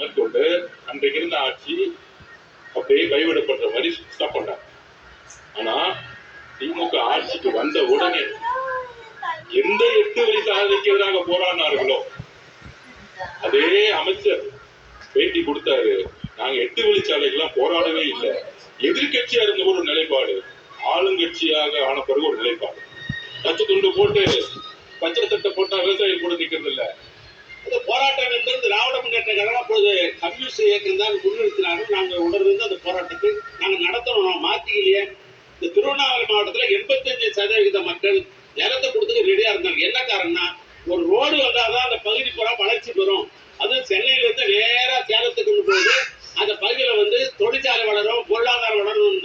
மேற்கொண்டு அன்றைக்கு இருந்த ஆட்சி அப்படியே கைவிடப்படுற மாதிரி ஸ்டாப் பண்ணாங்க. ஆனா திமுக ஆட்சிக்கு வந்த உடனே எந்த 8 வழி சாதனைக்கு எதிராக போராடினார்களோ அதே அமைச்சர் பேட்டி கொடுத்தாரு, நாங்க 8 வழிச்சாலைகள்லாம் போராடவே இல்லை, எதிர்கட்சியா இருந்த ஒரு நிலைப்பாடு, ஆளுங்கட்சியாக ஆன பிறகு ஒரு நிலைப்பாடு. பச்சை துண்டு போட்டு பச்சை சட்டை போட்டா விவசாயம் கூட நிக்கிறது இல்ல. இந்த போராட்டம் என்பது திராவிட முன்னேற்ற கழகம் அப்போது கம்யூனிஸ்ட் இயக்கம் தான் முன்னிறுத்தினார்கள். நாங்கள் உணர்ந்து அந்த போராட்டத்தை நாங்கள் நடத்தணும், மாத்திக்கலையே. இந்த திருவண்ணாமலை மாவட்டத்தில் 85% மக்கள் நிலத்தை கொடுத்துக்க ரெடியா இருந்தாங்க. என்ன காரணம்னா, ஒரு ரோடு வந்தாதான் அந்த பகுதி பூரா வளர்ச்சி பெறும். அதுவும் சென்னையில இருந்து நேரா சேலத்துக்கு கொண்டு போகுது. அந்த பகுதியில தொழிற்சாலை வளரும், பொருளாதாரம் வளரும்.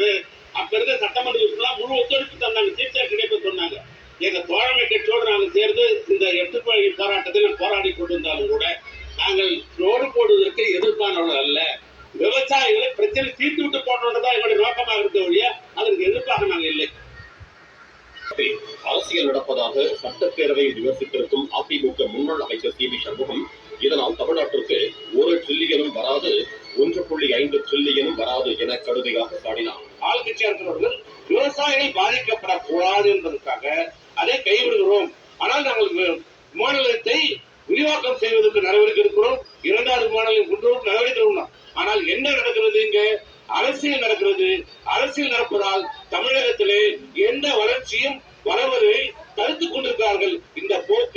அப்ப இருந்த சட்டமன்ற உறுப்பினர்கள் முழு ஒத்துழைப்பு தந்தாங்க. சீஃப் கிடைப்பு சொன்னாங்க. எங்க தோழமை கட்சியோடு நாங்கள் சேர்ந்து இந்த 8 வழி போராட்டத்தில் போராடி கொண்டிருந்தாலும் கூட நாங்கள் ரோடு போடுவதற்கு எதிர்ப்பானவர்கள் அல்ல. விவசாயிகளை பிரச்சனை தீர்த்து விட்டு போடணும்ன்றதான் எங்களுடைய நோக்கமாக இருக்க ஒழிய அதற்கு எதிர்ப்பாக நாங்கள் இல்லை. அரசியல் நடப்பதாக சட்டப்பேரவையில் விமர்சித்திருக்கும் அதிமுக முன்னாள் அமைச்சர் சி வி சண்முகம், இதனால் தமிழ்நாட்டிற்கு 1 டிரில்லியனும் வராது, 1.5 டிரில்லியனும் வராது என கடுமையாக சாடினார். ஆளுங்கட்சியா இருக்கிறவர்கள் விவசாயிகள் பாதிக்கப்படக்கூடாது என்பதற்காக அதை கைவிடுகிறோம். ஆனால் நாங்கள் மாநிலத்தை விரிவாக்கம் செய்வதற்கு நடவடிக்கை எடுக்கிறோம். 2வது மாநிலம் கொண்டு நடவடிக்கை உள்ளோம். ஆனால் என்ன நடக்கிறது? இங்க அரசியல் நடக்கிறது. அரசியல் நடப்பதால் தமிழகத்திலே எந்த வளர்ச்சியும் வரவதை தடுத்துக் கொண்டிருக்கிறார்கள். இந்த போக்கு